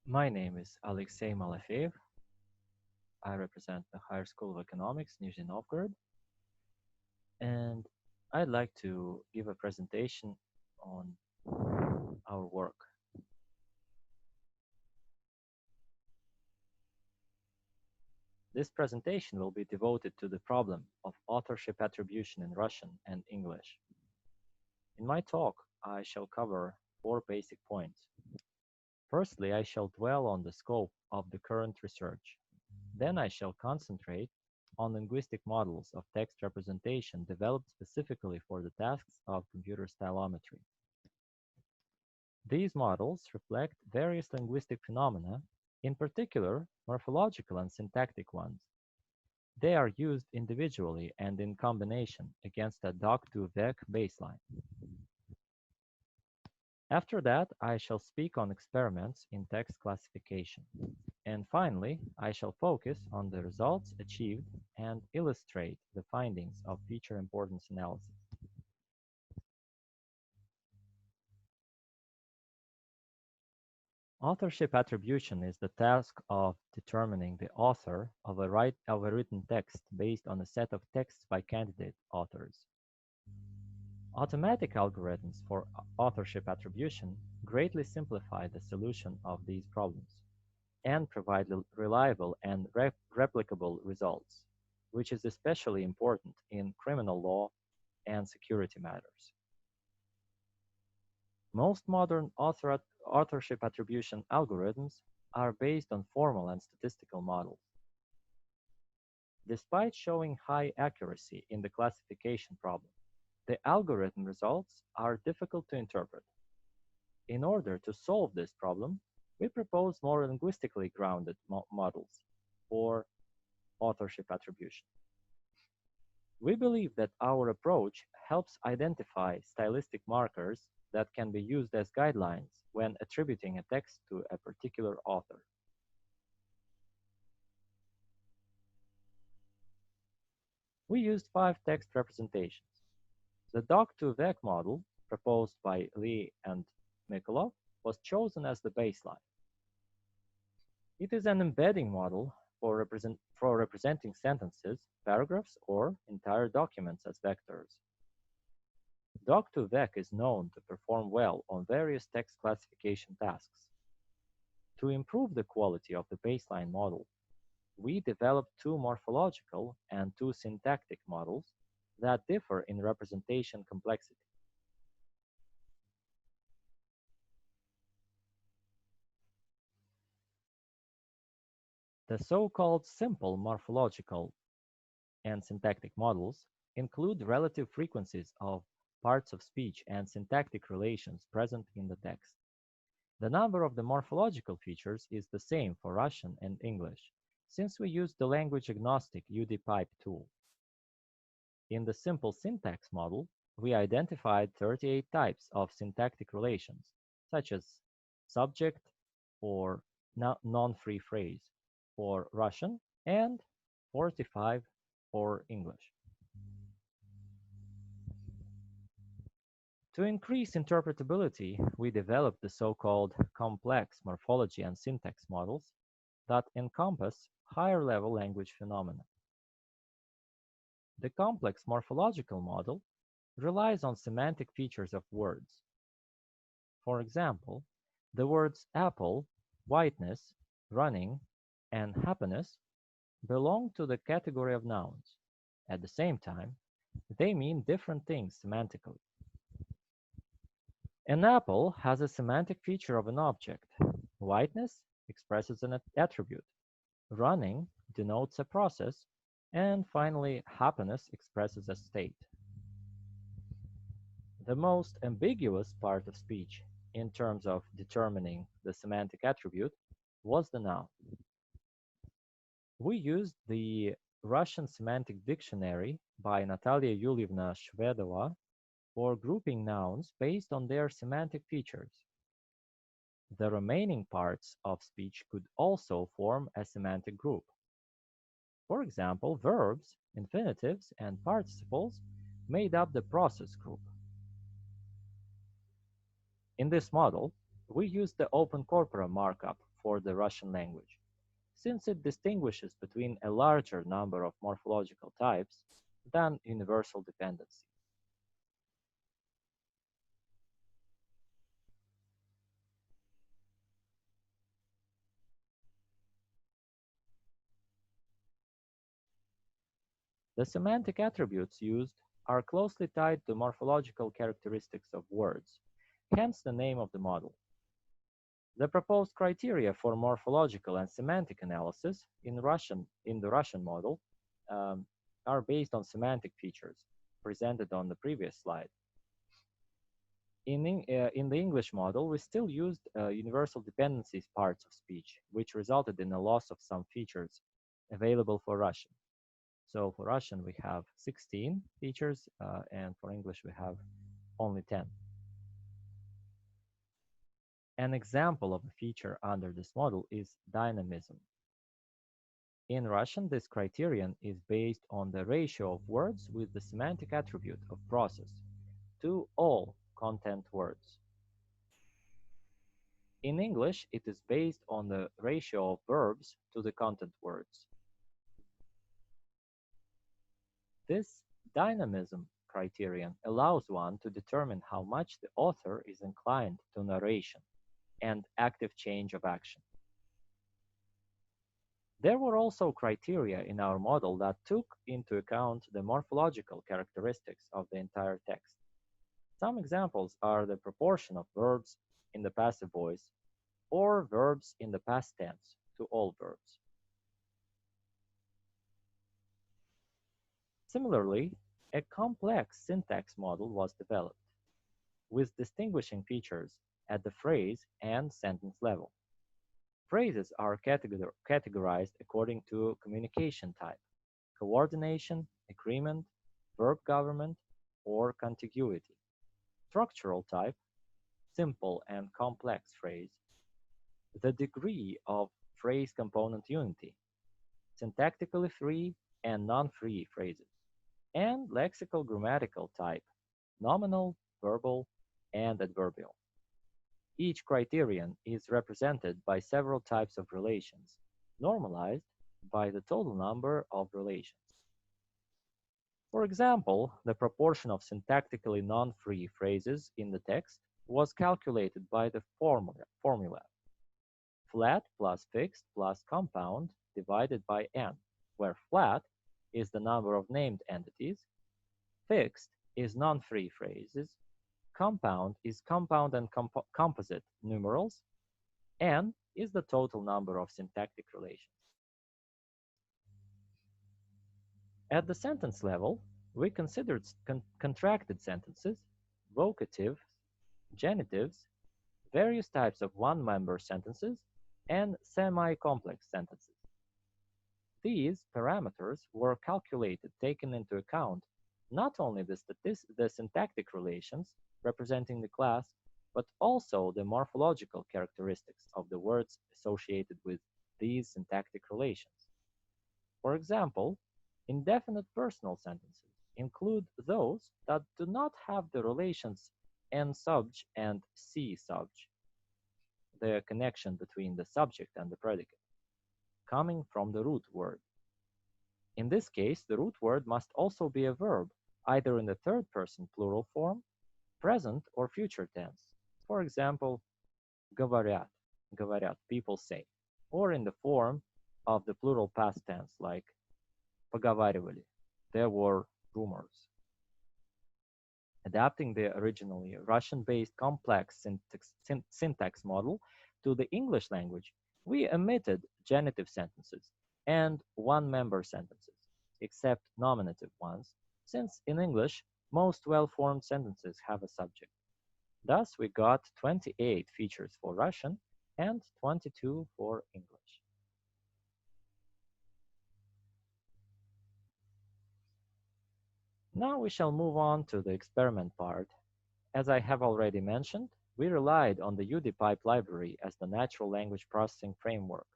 My name is Alexey Malafeev. I represent the Higher School of Economics, Nizhny Novgorod, and I'd like to give a presentation on our work. This presentation will be devoted to the problem of authorship attribution in Russian and English. In my talk, I shall cover 4 basic points. Firstly, I shall dwell on the scope of the current research. Then I shall concentrate on linguistic models of text representation developed specifically for the tasks of computer stylometry. These models reflect various linguistic phenomena, in particular morphological and syntactic ones. They are used individually and in combination against a Doc2Vec baseline. After that, I shall speak on experiments in text classification. And finally, I shall focus on the results achieved and illustrate the findings of feature importance analysis. Authorship attribution is the task of determining the author of a written text based on a set of texts by candidate authors. Automatic algorithms for authorship attribution greatly simplify the solution of these problems and provide reliable and replicable results, which is especially important in criminal law and security matters. Most modern authorship attribution algorithms are based on formal and statistical models. Despite showing high accuracy in the classification problem, the algorithm results are difficult to interpret. In order to solve this problem, we propose more linguistically grounded models for authorship attribution. We believe that our approach helps identify stylistic markers that can be used as guidelines when attributing a text to a particular author. We used 5 text representations. The Doc2Vec model, proposed by Lee and Mikolov, was chosen as the baseline. It is an embedding model for representing sentences, paragraphs, or entire documents as vectors. Doc2Vec is known to perform well on various text classification tasks. To improve the quality of the baseline model, we developed 2 morphological and 2 syntactic models that differ in representation complexity. The so-called simple morphological and syntactic models include relative frequencies of parts of speech and syntactic relations present in the text. The number of the morphological features is the same for Russian and English, since we use the language-agnostic UDPipe tool. In the simple syntax model, we identified 38 types of syntactic relations, such as subject or non-free phrase for Russian and 45 for English. To increase interpretability, we developed the so-called complex morphology and syntax models that encompass higher-level language phenomena. The complex morphological model relies on semantic features of words. For example, the words apple, whiteness, running, and happiness belong to the category of nouns. At the same time, they mean different things semantically. An apple has a semantic feature of an object. Whiteness expresses an attribute. Running denotes a process. And finally, happiness expresses a state. The most ambiguous part of speech in terms of determining the semantic attribute was the noun. We used the Russian Semantic Dictionary by Natalia Yulievna Shvedova for grouping nouns based on their semantic features. The remaining parts of speech could also form a semantic group. For example, verbs, infinitives, and participles made up the process group. In this model, we used the open corpora markup for the Russian language, since it distinguishes between a larger number of morphological types than universal dependency. The semantic attributes used are closely tied to morphological characteristics of words, hence the name of the model. The proposed criteria for morphological and semantic analysis in the Russian model are based on semantic features presented on the previous slide. In the English model, we still used universal dependencies parts of speech, which resulted in a loss of some features available for Russian. So for Russian, we have 16 features, and for English, we have only 10. An example of a feature under this model is dynamism. In Russian, this criterion is based on the ratio of words with the semantic attribute of process to all content words. In English, it is based on the ratio of verbs to the content words. This dynamism criterion allows one to determine how much the author is inclined to narration and active change of action. There were also criteria in our model that took into account the morphological characteristics of the entire text. Some examples are the proportion of verbs in the passive voice or verbs in the past tense to all verbs. Similarly, a complex syntax model was developed with distinguishing features at the phrase and sentence level. Phrases are categorized according to communication type, coordination, agreement, verb government, or contiguity. Structural type, simple and complex phrase, the degree of phrase component unity, syntactically free and non-free phrases, and lexical grammatical type, nominal, verbal, and adverbial. Each criterion is represented by several types of relations, normalized by the total number of relations. For example, the proportion of syntactically non-free phrases in the text was calculated by the formula flat plus fixed plus compound divided by n, where flat is the number of named entities, fixed is non-free phrases, compound is compound and composite numerals, n is the total number of syntactic relations. At the sentence level, we considered contracted sentences, vocatives, genitives, various types of one-member sentences, and semi-complex sentences. These parameters were calculated taking into account not only the syntactic relations representing the class, but also the morphological characteristics of the words associated with these syntactic relations. For example, indefinite personal sentences include those that do not have the relations N subj and C subj, the connection between the subject and the predicate, coming from the root word. In this case, the root word must also be a verb, either in the third person plural form, present or future tense. For example, говорят, people say, or in the form of the plural past tense, like поговаривали, there were rumors. Adapting the originally Russian-based complex syntax model to the English language, we omitted genitive sentences and one-member sentences, except nominative ones, since in English, most well-formed sentences have a subject. Thus, we got 28 features for Russian and 22 for English. Now we shall move on to the experiment part. As I have already mentioned, we relied on the UDPipe library as the natural language processing framework.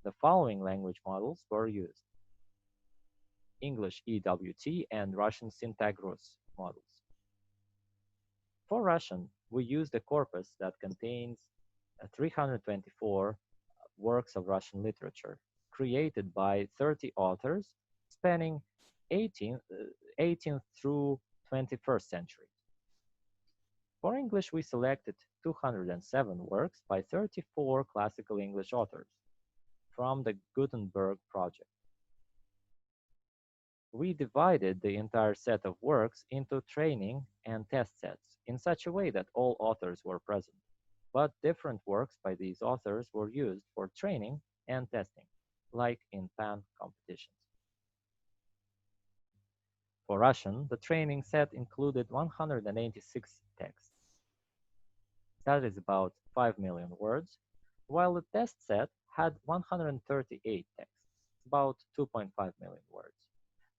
The following language models were used: English EWT and Russian Syntagrus models. For Russian, we used a corpus that contains 324 works of Russian literature, created by 30 authors spanning 18th through 21st century. For English, we selected 207 works by 34 classical English authors from the Gutenberg project. We divided the entire set of works into training and test sets in such a way that all authors were present, but different works by these authors were used for training and testing, like in PAN competitions. For Russian, the training set included 186 texts. That is about 5 million words, while the test set had 138 texts, about 2.5 million words.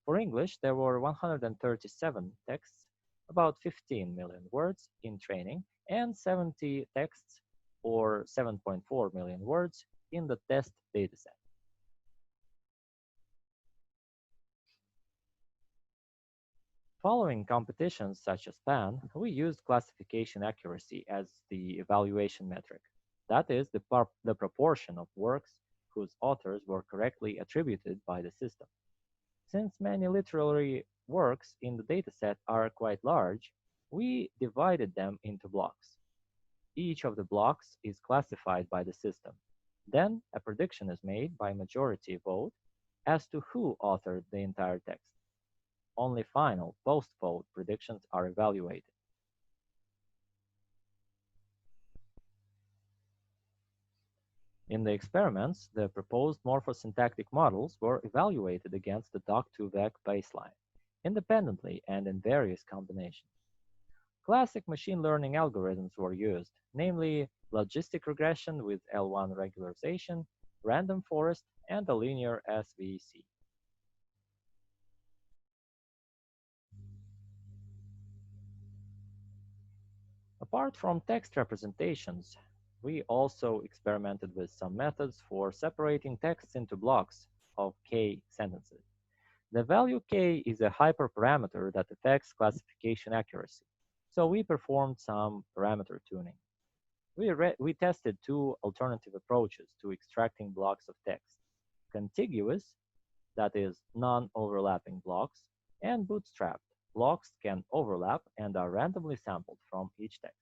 For English, there were 137 texts, about 15 million words in training, and 70 texts, or 7.4 million words, in the test dataset. Following competitions such as PAN, we used classification accuracy as the evaluation metric. That is, the proportion of works whose authors were correctly attributed by the system. Since many literary works in the dataset are quite large, we divided them into blocks. Each of the blocks is classified by the system. Then a prediction is made by majority vote as to who authored the entire text. Only final post-vote predictions are evaluated. In the experiments, the proposed morphosyntactic models were evaluated against the Doc2Vec baseline, independently and in various combinations. Classic machine learning algorithms were used, namely logistic regression with L1 regularization, random forest, and a linear SVC. Apart from text representations, we also experimented with some methods for separating texts into blocks of K sentences. The value K is a hyperparameter that affects classification accuracy, so we performed some parameter tuning. We tested two alternative approaches to extracting blocks of text: contiguous, that is, non-overlapping blocks, and bootstrapped. Blocks can overlap and are randomly sampled from each text.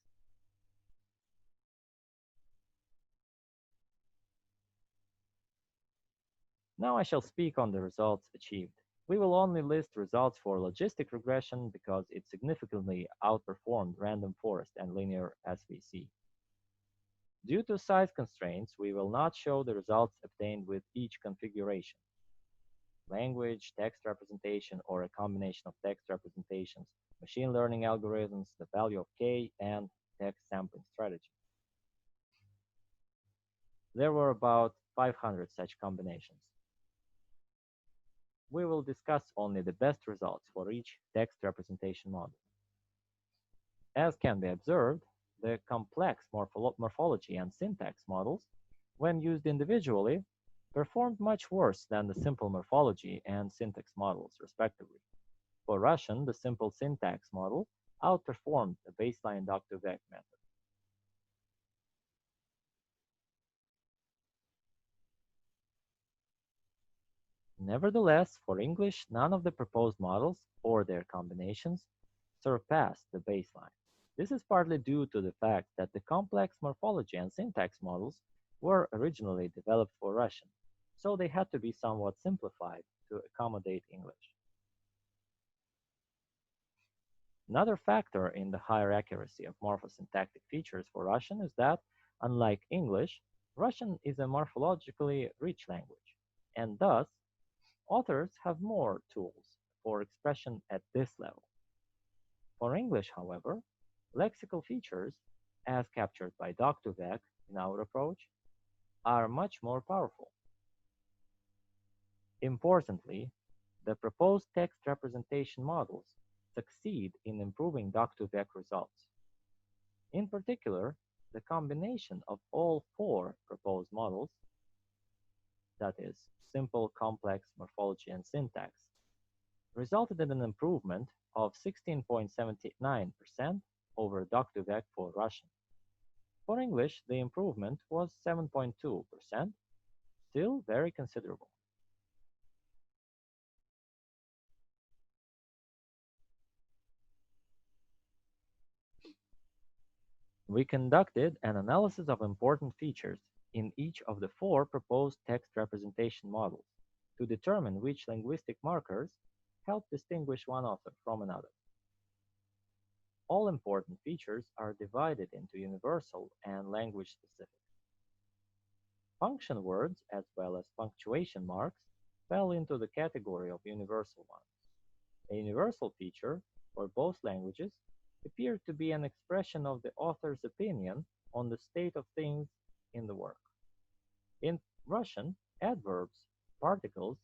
Now I shall speak on the results achieved. We will only list results for logistic regression because it significantly outperformed random forest and linear SVC. Due to size constraints, we will not show the results obtained with each configuration: language, text representation, or a combination of text representations, machine learning algorithms, the value of K, and text sampling strategy. There were about 500 such combinations. We will discuss only the best results for each text representation model. As can be observed, the complex morphology and syntax models, when used individually, performed much worse than the simple morphology and syntax models, respectively. For Russian, the simple syntax model outperformed the baseline Doc2Vec method. Nevertheless, for English, none of the proposed models or their combinations surpassed the baseline. This is partly due to the fact that the complex morphology and syntax models were originally developed for Russian, so they had to be somewhat simplified to accommodate English. Another factor in the higher accuracy of morphosyntactic features for Russian is that, unlike English, Russian is a morphologically rich language, and thus, authors have more tools for expression at this level. For English, however, lexical features, as captured by Doc2Vec in our approach, are much more powerful. Importantly, the proposed text representation models succeed in improving Doc2Vec results. In particular, the combination of all four proposed models, that is, simple, complex, morphology, and syntax, resulted in an improvement of 16.79% over Doc2Vec for Russian. For English, the improvement was 7.2%, still very considerable. We conducted an analysis of important features in each of the 4 proposed text representation models to determine which linguistic markers help distinguish one author from another. All important features are divided into universal and language-specific. Function words, as well as punctuation marks, fell into the category of universal ones. A universal feature for both languages appeared to be an expression of the author's opinion on the state of things in the work. In Russian, adverbs, particles,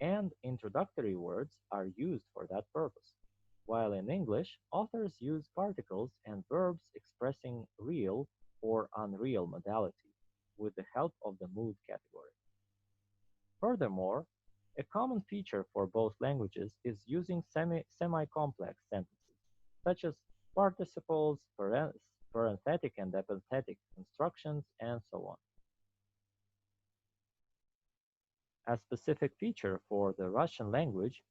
and introductory words are used for that purpose, while in English, authors use particles and verbs expressing real or unreal modality with the help of the mood category. Furthermore, a common feature for both languages is using semi-complex sentences, such as participles, parenthetic and epenthetic constructions, and so on. A specific feature for the Russian language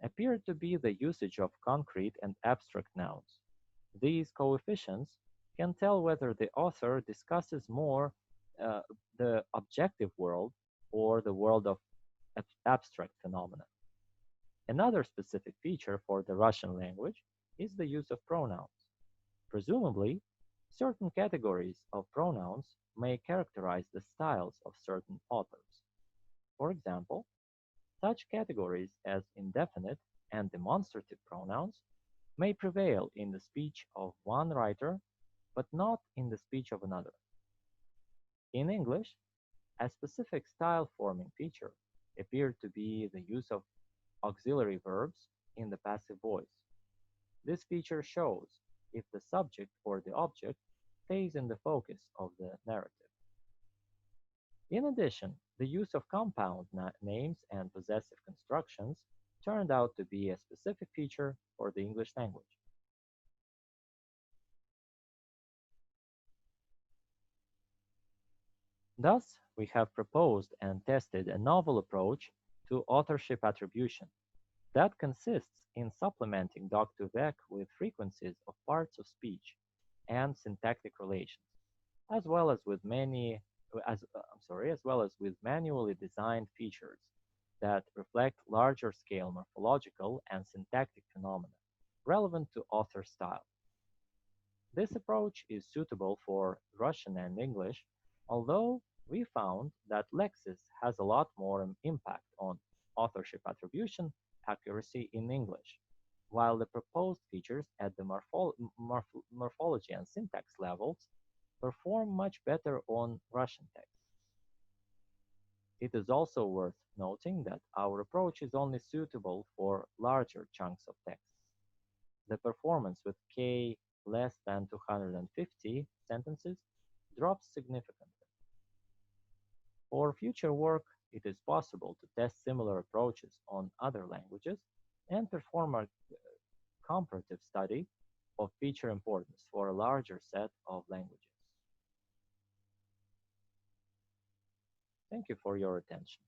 appeared to be the usage of concrete and abstract nouns. These coefficients can tell whether the author discusses more the objective world or the world of abstract phenomena. Another specific feature for the Russian language is the use of pronouns. Presumably, certain categories of pronouns may characterize the styles of certain authors. For example, such categories as indefinite and demonstrative pronouns may prevail in the speech of one writer, but not in the speech of another. In English, a specific style-forming feature appeared to be the use of auxiliary verbs in the passive voice. This feature shows if the subject or the object stays in the focus of the narrative. In addition, the use of compound names and possessive constructions turned out to be a specific feature for the English language. Thus, we have proposed and tested a novel approach to authorship attribution that consists in supplementing Doc2Vec with frequencies of parts of speech and syntactic relations, as well as with manually designed features that reflect larger scale morphological and syntactic phenomena relevant to author style. This approach is suitable for Russian and English, although we found that Lexis has a lot more impact on authorship attribution accuracy in English, while the proposed features at the morphology and syntax levels perform much better on Russian text. It is also worth noting that our approach is only suitable for larger chunks of text. The performance with K less than 250 sentences drops significantly. For future work, it is possible to test similar approaches on other languages and perform a comparative study of feature importance for a larger set of languages. Thank you for your attention.